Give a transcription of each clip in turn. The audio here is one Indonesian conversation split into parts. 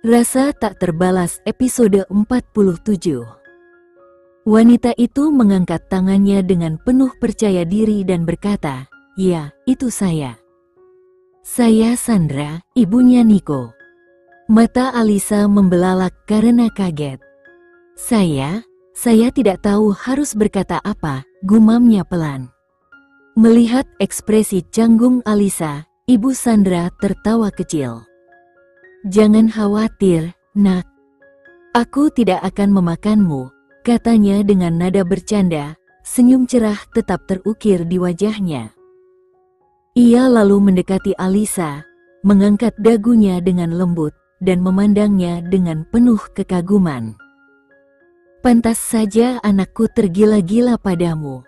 Rasa tak terbalas episode 47. Wanita itu mengangkat tangannya dengan penuh percaya diri dan berkata, "Ya, itu saya. Saya Sandra, ibunya Niko." Mata Alisa membelalak karena kaget. Saya tidak tahu harus berkata apa," gumamnya pelan. Melihat ekspresi canggung Alisa, Ibu Sandra tertawa kecil. "Jangan khawatir, nak. Aku tidak akan memakanmu," katanya dengan nada bercanda. Senyum cerah tetap terukir di wajahnya. Ia lalu mendekati Alisa, mengangkat dagunya dengan lembut, dan memandangnya dengan penuh kekaguman. "Pantas saja anakku tergila-gila padamu.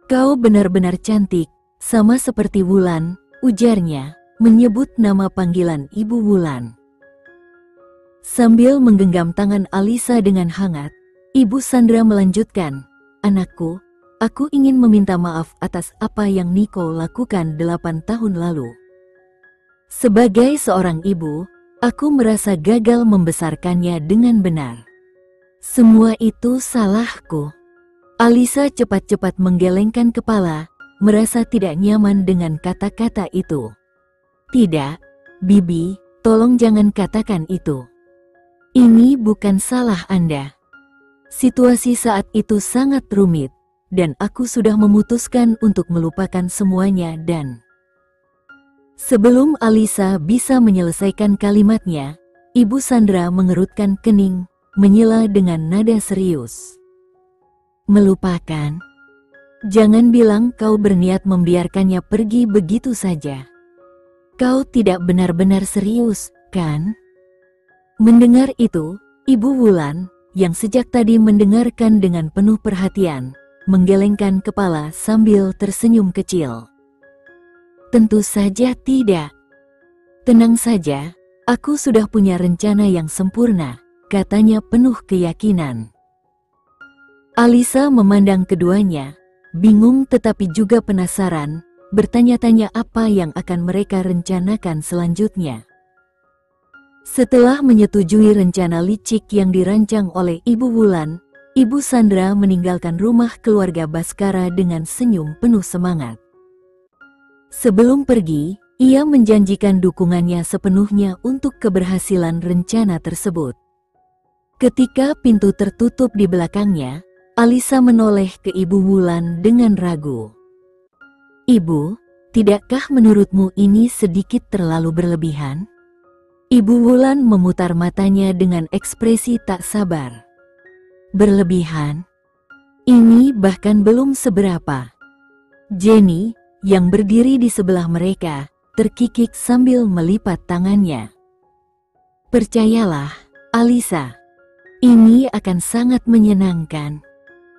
Kau benar-benar cantik, sama seperti Wulan," ujarnya, menyebut nama panggilan Ibu Wulan. Sambil menggenggam tangan Alisa dengan hangat, Ibu Sandra melanjutkan, "Anakku, aku ingin meminta maaf atas apa yang Niko lakukan 8 tahun lalu. Sebagai seorang ibu, aku merasa gagal membesarkannya dengan benar. Semua itu salahku." Alisa cepat-cepat menggelengkan kepala, merasa tidak nyaman dengan kata-kata itu. "Tidak, Bibi, tolong jangan katakan itu. Ini bukan salah Anda. Situasi saat itu sangat rumit, dan aku sudah memutuskan untuk melupakan semuanya dan..." Sebelum Alisa bisa menyelesaikan kalimatnya, Ibu Sandra mengerutkan kening, menyela dengan nada serius. "Melupakan? Jangan bilang kau berniat membiarkannya pergi begitu saja. Kau tidak benar-benar serius, kan?" Mendengar itu, Ibu Wulan, yang sejak tadi mendengarkan dengan penuh perhatian, menggelengkan kepala sambil tersenyum kecil. "Tentu saja tidak. Tenang saja, aku sudah punya rencana yang sempurna," katanya penuh keyakinan. Alisa memandang keduanya, bingung tetapi juga penasaran, bertanya-tanya apa yang akan mereka rencanakan selanjutnya. Setelah menyetujui rencana licik yang dirancang oleh Ibu Wulan, Ibu Sandra meninggalkan rumah keluarga Baskara dengan senyum penuh semangat. Sebelum pergi, ia menjanjikan dukungannya sepenuhnya untuk keberhasilan rencana tersebut. Ketika pintu tertutup di belakangnya, Alisa menoleh ke Ibu Wulan dengan ragu. "Ibu, tidakkah menurutmu ini sedikit terlalu berlebihan?" Ibu Wulan memutar matanya dengan ekspresi tak sabar. "Berlebihan? Ini bahkan belum seberapa." Jenny, yang berdiri di sebelah mereka, terkikik sambil melipat tangannya. "Percayalah, Alisa, ini akan sangat menyenangkan."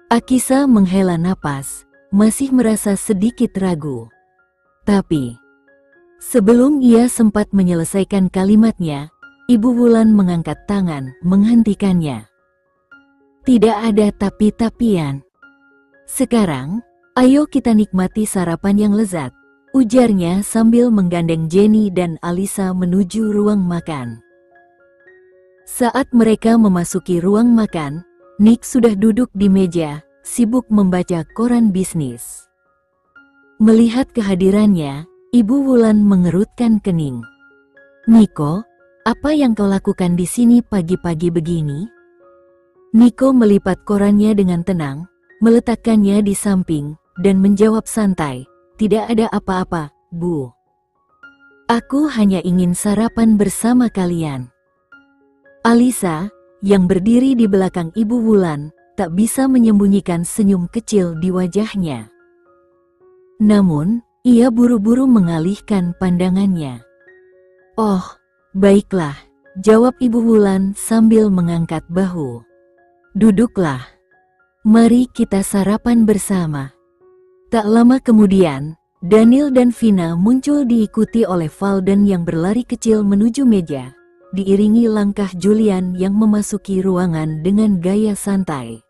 Akisa menghela napas, masih merasa sedikit ragu. Tapi, sebelum ia sempat menyelesaikan kalimatnya, Ibu Wulan mengangkat tangan, menghentikannya. "Tidak ada tapi-tapian. Sekarang, ayo kita nikmati sarapan yang lezat," ujarnya sambil menggandeng Jenny dan Alisa menuju ruang makan. Saat mereka memasuki ruang makan, Nick sudah duduk di meja, sibuk membaca koran bisnis. Melihat kehadirannya, Ibu Wulan mengerutkan kening. "Niko, apa yang kau lakukan di sini pagi-pagi begini?" Niko melipat korannya dengan tenang, meletakkannya di samping, dan menjawab santai, "Tidak ada apa-apa, Bu. Aku hanya ingin sarapan bersama kalian." Alisa, yang berdiri di belakang Ibu Wulan, tak bisa menyembunyikan senyum kecil di wajahnya. Namun, ia buru-buru mengalihkan pandangannya. "Oh, baiklah," jawab Ibu Wulan sambil mengangkat bahu. "Duduklah. Mari kita sarapan bersama." Tak lama kemudian, Daniel dan Vina muncul diikuti oleh Valden yang berlari kecil menuju meja, diiringi langkah Julian yang memasuki ruangan dengan gaya santai.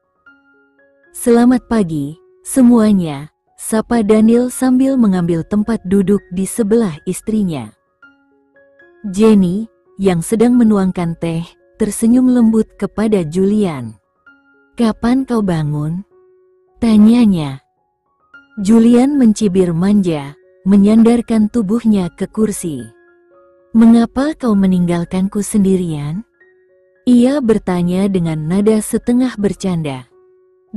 "Selamat pagi, semuanya," sapa Daniel sambil mengambil tempat duduk di sebelah istrinya. Jenny, yang sedang menuangkan teh, tersenyum lembut kepada Julian. "Kapan kau bangun?" tanyanya. Julian mencibir manja, menyandarkan tubuhnya ke kursi. "Mengapa kau meninggalkanku sendirian?" ia bertanya dengan nada setengah bercanda.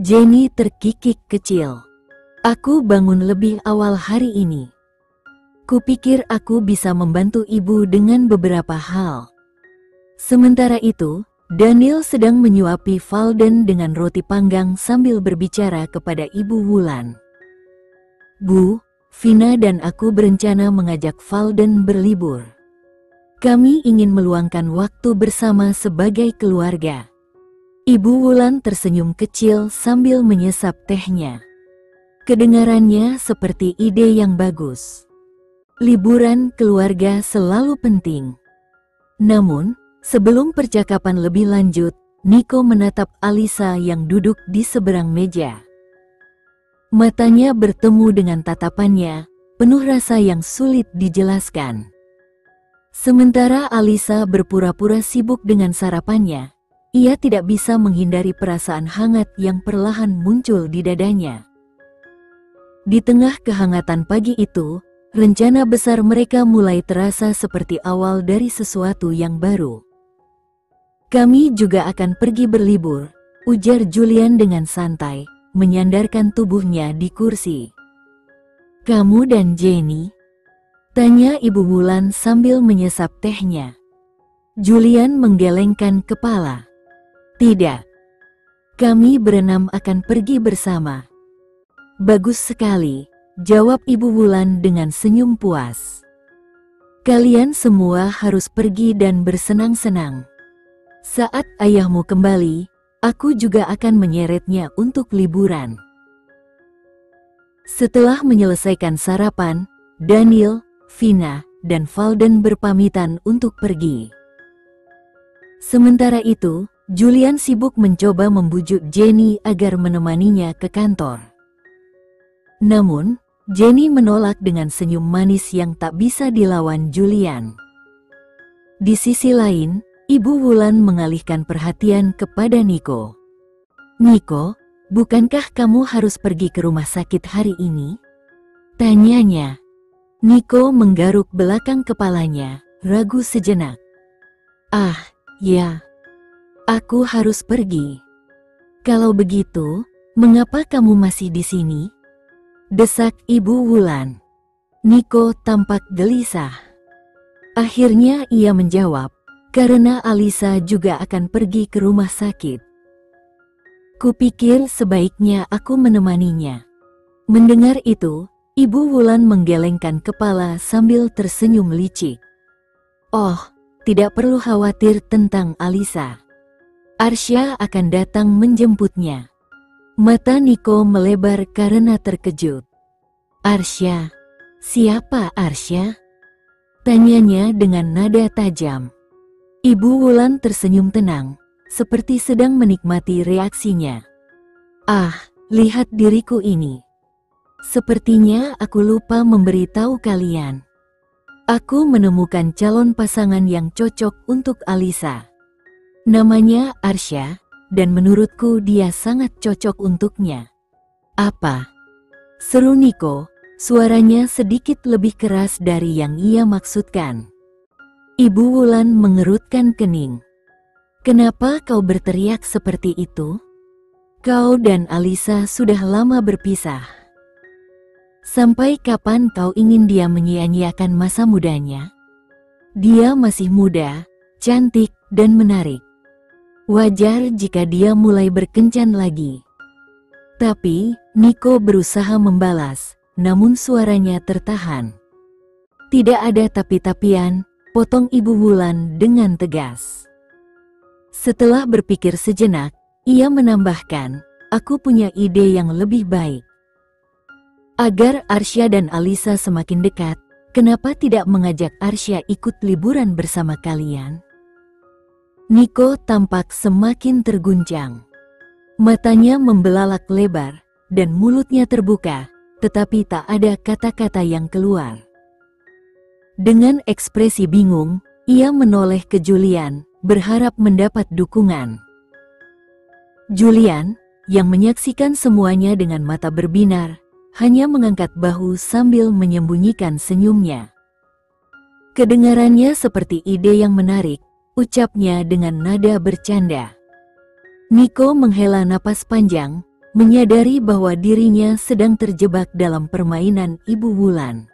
Jenny terkikik kecil. "Aku bangun lebih awal hari ini. Kupikir aku bisa membantu ibu dengan beberapa hal." Sementara itu, Daniel sedang menyuapi Valden dengan roti panggang sambil berbicara kepada Ibu Wulan. "Bu, Vina dan aku berencana mengajak Valden berlibur. Kami ingin meluangkan waktu bersama sebagai keluarga." Ibu Wulan tersenyum kecil sambil menyesap tehnya. Kedengarannya seperti ide yang bagus. Liburan keluarga selalu penting. Namun, sebelum percakapan lebih lanjut, Nico menatap Alisa yang duduk di seberang meja. Matanya bertemu dengan tatapannya, penuh rasa yang sulit dijelaskan. Sementara Alisa berpura-pura sibuk dengan sarapannya, ia tidak bisa menghindari perasaan hangat yang perlahan muncul di dadanya. Di tengah kehangatan pagi itu, rencana besar mereka mulai terasa seperti awal dari sesuatu yang baru. "Kami juga akan pergi berlibur," ujar Julian dengan santai, menyandarkan tubuhnya di kursi. "Kamu dan Jenny?" tanya Ibu Wulan sambil menyesap tehnya. Julian menggelengkan kepala. "Tidak. Kami berenam akan pergi bersama." "Bagus sekali," jawab Ibu Wulan dengan senyum puas. "Kalian semua harus pergi dan bersenang-senang. Saat ayahmu kembali, aku juga akan menyeretnya untuk liburan." Setelah menyelesaikan sarapan, Daniel, Vina, dan Valden berpamitan untuk pergi. Sementara itu, Julian sibuk mencoba membujuk Jenny agar menemaninya ke kantor. Namun, Jenny menolak dengan senyum manis yang tak bisa dilawan Julian. Di sisi lain, Ibu Wulan mengalihkan perhatian kepada Nico. "Nico, bukankah kamu harus pergi ke rumah sakit hari ini?" tanyanya. Nico menggaruk belakang kepalanya, ragu sejenak. "Ah, ya. Aku harus pergi." "Kalau begitu, mengapa kamu masih di sini?" desak Ibu Wulan. Nico tampak gelisah. Akhirnya ia menjawab, "Karena Alisa juga akan pergi ke rumah sakit. Kupikir sebaiknya aku menemaninya." Mendengar itu, Ibu Wulan menggelengkan kepala sambil tersenyum licik. "Oh, tidak perlu khawatir tentang Alisa. Arsya akan datang menjemputnya." Mata Nico melebar karena terkejut. "Arsya? Siapa Arsya?" tanyanya dengan nada tajam. Ibu Wulan tersenyum tenang, seperti sedang menikmati reaksinya. "Ah, lihat diriku ini. Sepertinya aku lupa memberitahu kalian. Aku menemukan calon pasangan yang cocok untuk Alisa. Namanya Arsya, dan menurutku dia sangat cocok untuknya." "Apa?" seru Nico, suaranya sedikit lebih keras dari yang ia maksudkan. Ibu Wulan mengerutkan kening. "Kenapa kau berteriak seperti itu? Kau dan Alisa sudah lama berpisah. Sampai kapan kau ingin dia menyia-nyiakan masa mudanya? Dia masih muda, cantik, dan menarik. Wajar jika dia mulai berkencan lagi." Tapi, Nico berusaha membalas, namun suaranya tertahan. "Tidak ada tapi-tapian," potong Ibu Wulan dengan tegas. Setelah berpikir sejenak, ia menambahkan, "Aku punya ide yang lebih baik. Agar Arsya dan Alisa semakin dekat, kenapa tidak mengajak Arsya ikut liburan bersama kalian?" Nico tampak semakin terguncang. Matanya membelalak lebar, dan mulutnya terbuka, tetapi tak ada kata-kata yang keluar. Dengan ekspresi bingung, Ia menoleh ke Julian, berharap mendapat dukungan. Julian, yang menyaksikan semuanya dengan mata berbinar, hanya mengangkat bahu sambil menyembunyikan senyumnya. Kedengarannya seperti ide yang menarik, ucapnya dengan nada bercanda. Nico menghela napas panjang, menyadari bahwa dirinya sedang terjebak dalam permainan Ibu Wulan.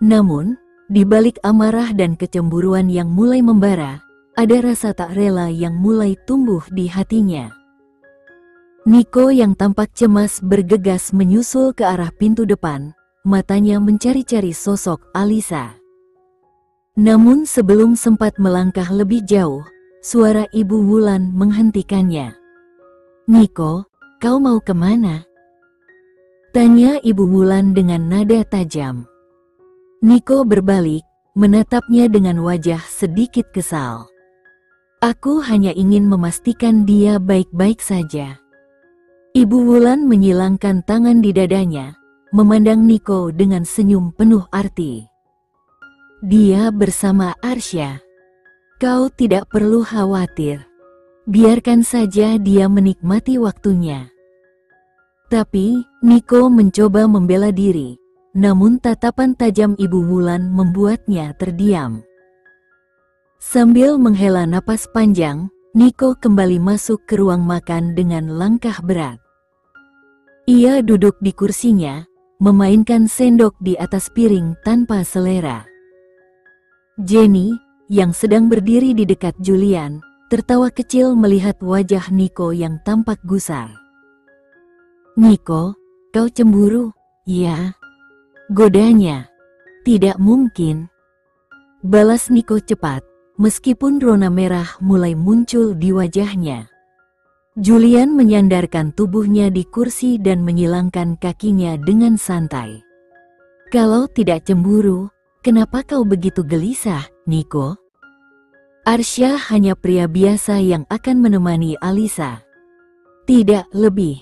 Namun, di balik amarah dan kecemburuan yang mulai membara, ada rasa tak rela yang mulai tumbuh di hatinya. Nico yang tampak cemas bergegas menyusul ke arah pintu depan, matanya mencari-cari sosok Alisa. Namun sebelum sempat melangkah lebih jauh, suara Ibu Wulan menghentikannya. "Nico, kau mau kemana?" tanya Ibu Wulan dengan nada tajam. Nico berbalik, menatapnya dengan wajah sedikit kesal. "Aku hanya ingin memastikan dia baik-baik saja." Ibu Wulan menyilangkan tangan di dadanya, memandang Nico dengan senyum penuh arti. "Dia bersama Arsya. Kau tidak perlu khawatir. Biarkan saja dia menikmati waktunya." Tapi, Nico mencoba membela diri, namun tatapan tajam Ibu Wulan membuatnya terdiam. Sambil menghela napas panjang, Nico kembali masuk ke ruang makan dengan langkah berat. Ia duduk di kursinya, memainkan sendok di atas piring tanpa selera. Jenny, yang sedang berdiri di dekat Julian, tertawa kecil melihat wajah Nico yang tampak gusar. "Nico, kau cemburu, ya?" godanya. "Tidak mungkin," balas Nico cepat, meskipun rona merah mulai muncul di wajahnya. Julian menyandarkan tubuhnya di kursi dan menyilangkan kakinya dengan santai. "Kalau tidak cemburu, kenapa kau begitu gelisah, Nico? Arsya hanya pria biasa yang akan menemani Alisa. Tidak lebih."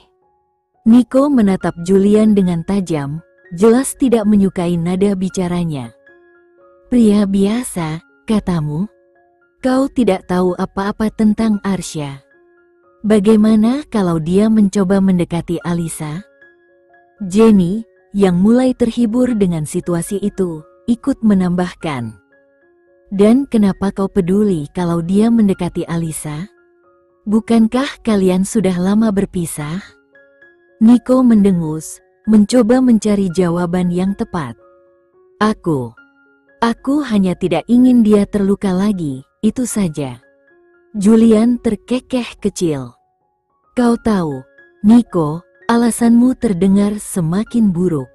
Nico menatap Julian dengan tajam, jelas tidak menyukai nada bicaranya. "Pria biasa, katamu? Kau tidak tahu apa-apa tentang Arsya. Bagaimana kalau dia mencoba mendekati Alisa?" Jenny, yang mulai terhibur dengan situasi itu, ikut menambahkan. "Dan kenapa kau peduli kalau dia mendekati Alisa? Bukankah kalian sudah lama berpisah?" Nico mendengus, mencoba mencari jawaban yang tepat. Aku hanya tidak ingin dia terluka lagi, itu saja." Julian terkekeh kecil. "Kau tahu, Nico, alasanmu terdengar semakin buruk.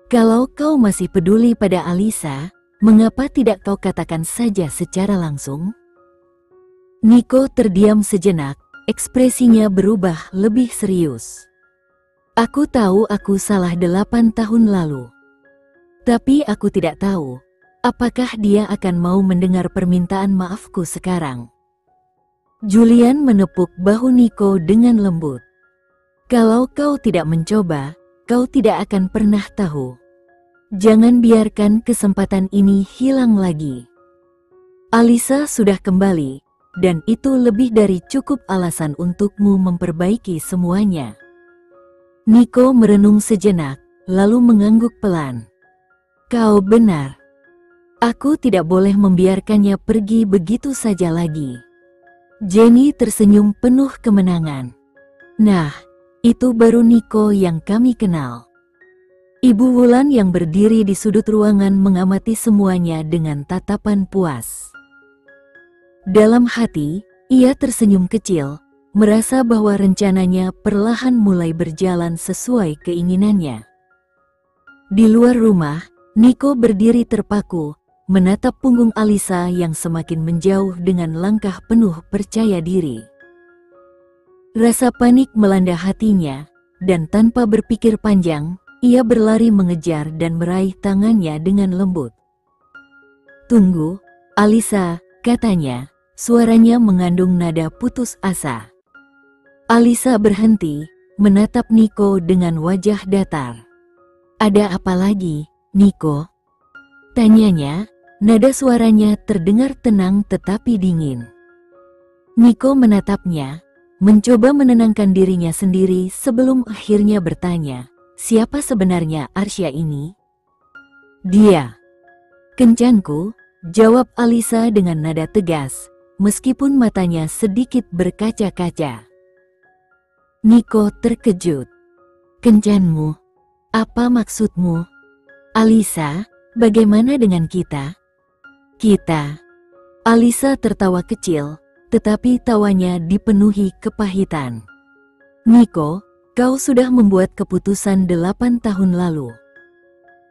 Kalau kau masih peduli pada Alisa, mengapa tidak kau katakan saja secara langsung?" Nico terdiam sejenak, ekspresinya berubah lebih serius. "Aku tahu aku salah 8 tahun lalu. Tapi aku tidak tahu, apakah dia akan mau mendengar permintaan maafku sekarang." Julian menepuk bahu Nico dengan lembut. "Kalau kau tidak mencoba, kau tidak akan pernah tahu. Jangan biarkan kesempatan ini hilang lagi. Alisa sudah kembali, dan itu lebih dari cukup alasan untukmu memperbaiki semuanya." Nico merenung sejenak, lalu mengangguk pelan. "Kau benar. Aku tidak boleh membiarkannya pergi begitu saja lagi." Jenny tersenyum penuh kemenangan. "Nah, itu baru Nico yang kami kenal." Ibu Wulan yang berdiri di sudut ruangan mengamati semuanya dengan tatapan puas. Dalam hati, ia tersenyum kecil, merasa bahwa rencananya perlahan mulai berjalan sesuai keinginannya. Di luar rumah, Nico berdiri terpaku, menatap punggung Alisa yang semakin menjauh dengan langkah penuh percaya diri. Rasa panik melanda hatinya, dan tanpa berpikir panjang, ia berlari mengejar dan meraih tangannya dengan lembut. "Tunggu, Alisa," katanya, suaranya mengandung nada putus asa. Alisa berhenti, menatap Nico dengan wajah datar. "Ada apa lagi, Nico?" tanyanya, Nada suaranya terdengar tenang tetapi dingin. Niko menatapnya, mencoba menenangkan dirinya sendiri sebelum akhirnya bertanya, siapa sebenarnya Arsya ini? Dia. Kencanku, jawab Alisa dengan nada tegas, meskipun matanya sedikit berkaca-kaca. Niko terkejut. Kencanmu? Apa maksudmu? Alisa, bagaimana dengan kita? Kita. Alisa tertawa kecil, tetapi tawanya dipenuhi kepahitan. Niko, kau sudah membuat keputusan 8 tahun lalu.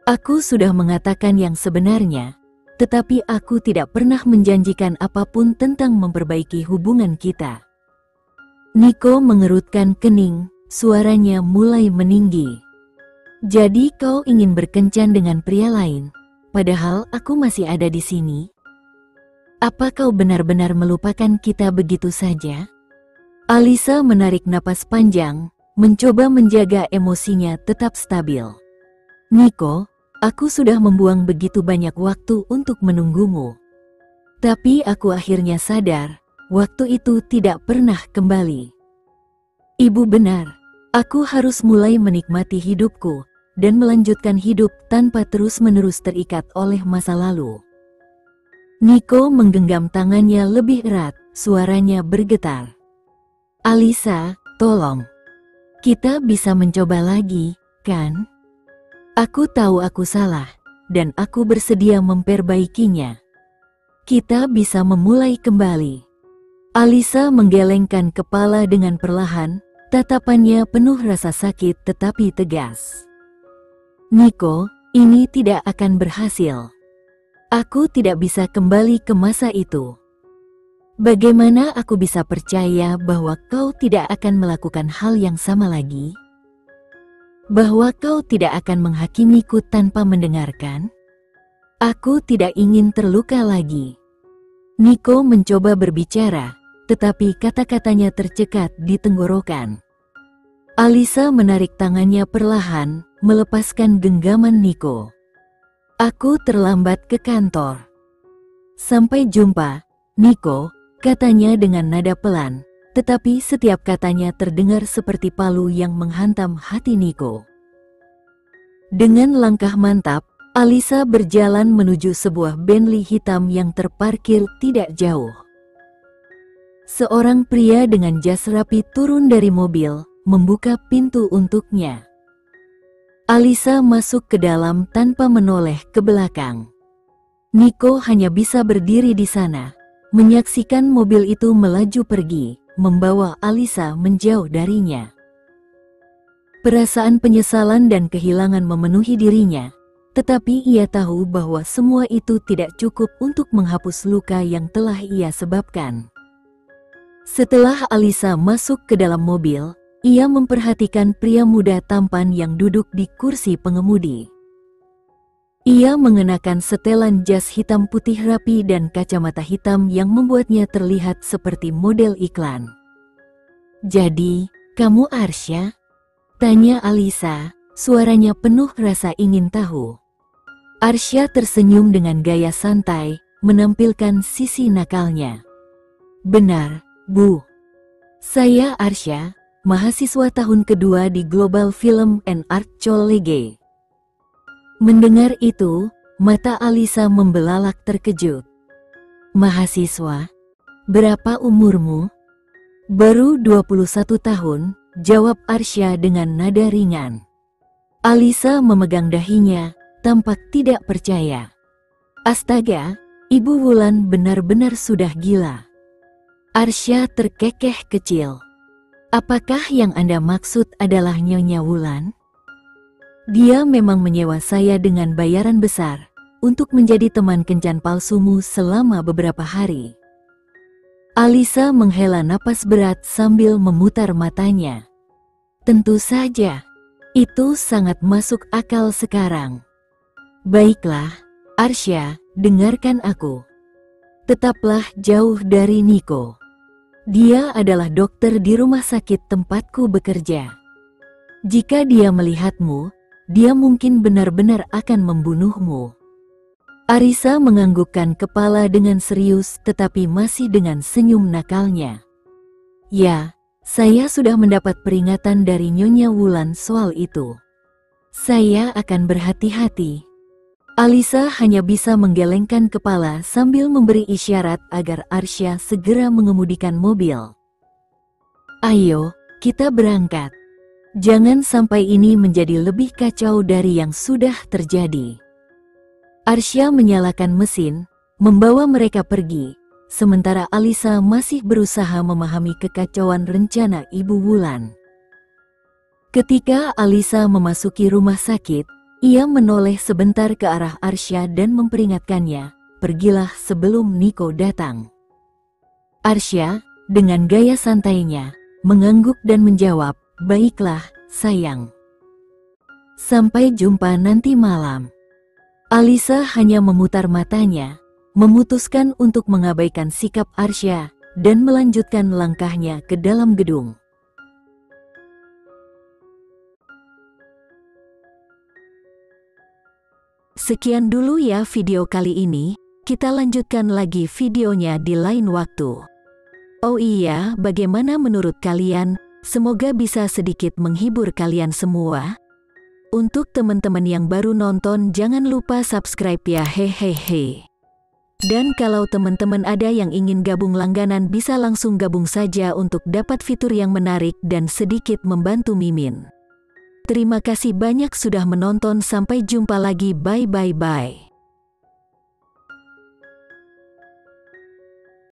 Aku sudah mengatakan yang sebenarnya, tetapi aku tidak pernah menjanjikan apapun tentang memperbaiki hubungan kita. Niko mengerutkan kening, suaranya mulai meninggi. Jadi kau ingin berkencan dengan pria lain? Padahal aku masih ada di sini. Apa kau benar-benar melupakan kita begitu saja? Alisa menarik napas panjang, mencoba menjaga emosinya tetap stabil. Niko, aku sudah membuang begitu banyak waktu untuk menunggumu. Tapi aku akhirnya sadar, waktu itu tidak pernah kembali. Ibu benar, aku harus mulai menikmati hidupku dan melanjutkan hidup tanpa terus-menerus terikat oleh masa lalu. Niko menggenggam tangannya lebih erat, suaranya bergetar. Alisa, tolong. Kita bisa mencoba lagi, kan? Aku tahu aku salah, dan aku bersedia memperbaikinya. Kita bisa memulai kembali. Alisa menggelengkan kepala dengan perlahan, tatapannya penuh rasa sakit tetapi tegas. Niko, ini tidak akan berhasil. Aku tidak bisa kembali ke masa itu. Bagaimana aku bisa percaya bahwa kau tidak akan melakukan hal yang sama lagi? Bahwa kau tidak akan menghakimiku tanpa mendengarkan? Aku tidak ingin terluka lagi. Niko mencoba berbicara, tetapi kata-katanya tercekat di tenggorokan. Alisa menarik tangannya perlahan, melepaskan genggaman Niko. Aku terlambat ke kantor. Sampai jumpa, Niko, katanya dengan nada pelan, tetapi setiap katanya terdengar seperti palu yang menghantam hati Niko. Dengan langkah mantap, Alisa berjalan menuju sebuah Bentley hitam yang terparkir tidak jauh. Seorang pria dengan jas rapi turun dari mobil, membuka pintu untuknya. Alisa masuk ke dalam tanpa menoleh ke belakang. Niko hanya bisa berdiri di sana, menyaksikan mobil itu melaju pergi, membawa Alisa menjauh darinya. Perasaan penyesalan dan kehilangan memenuhi dirinya, tetapi ia tahu bahwa semua itu tidak cukup untuk menghapus luka yang telah ia sebabkan. Setelah Alisa masuk ke dalam mobil, ia memperhatikan pria muda tampan yang duduk di kursi pengemudi. Ia mengenakan setelan jas hitam putih rapi dan kacamata hitam yang membuatnya terlihat seperti model iklan. "Jadi, kamu Arsya?" tanya Alisa, suaranya penuh rasa ingin tahu. Arsya tersenyum dengan gaya santai, menampilkan sisi nakalnya. "Benar, Bu. Saya Arsya, mahasiswa tahun kedua di Global Film and Art College." Mendengar itu, mata Alisa membelalak terkejut. "Mahasiswa? Berapa umurmu?" "Baru 21 tahun, jawab Arsya dengan nada ringan. Alisa memegang dahinya, tampak tidak percaya. "Astaga, Ibu Wulan benar-benar sudah gila." Arsya terkekeh kecil. "Apakah yang Anda maksud adalah Nyonya Wulan?" "Dia memang menyewa saya dengan bayaran besar, untuk menjadi teman kencan palsumu selama beberapa hari." Alisa menghela napas berat sambil memutar matanya. "Tentu saja, itu sangat masuk akal sekarang. Baiklah, Arsya, dengarkan aku. Tetaplah jauh dari Niko. Dia adalah dokter di rumah sakit tempatku bekerja. Jika dia melihatmu, dia mungkin benar-benar akan membunuhmu." Arisa menganggukkan kepala dengan serius tetapi masih dengan senyum nakalnya. Ya, saya sudah mendapat peringatan dari Nyonya Wulan soal itu. Saya akan berhati-hati. Alisa hanya bisa menggelengkan kepala sambil memberi isyarat agar Arsya segera mengemudikan mobil. Ayo, kita berangkat. Jangan sampai ini menjadi lebih kacau dari yang sudah terjadi. Arsya menyalakan mesin, membawa mereka pergi, sementara Alisa masih berusaha memahami kekacauan rencana Ibu Wulan. Ketika Alisa memasuki rumah sakit, ia menoleh sebentar ke arah Arsya dan memperingatkannya, pergilah sebelum Niko datang. Arsya, dengan gaya santainya, mengangguk dan menjawab, baiklah, sayang. Sampai jumpa nanti malam. Alisa hanya memutar matanya, memutuskan untuk mengabaikan sikap Arsya, dan melanjutkan langkahnya ke dalam gedung. Sekian dulu ya video kali ini, kita lanjutkan lagi videonya di lain waktu. Oh iya, bagaimana menurut kalian? Semoga bisa sedikit menghibur kalian semua. Untuk teman-teman yang baru nonton, jangan lupa subscribe ya, hehehe. Dan kalau teman-teman ada yang ingin gabung langganan, bisa langsung gabung saja untuk dapat fitur yang menarik dan sedikit membantu Mimin. Terima kasih banyak sudah menonton, sampai jumpa lagi, bye.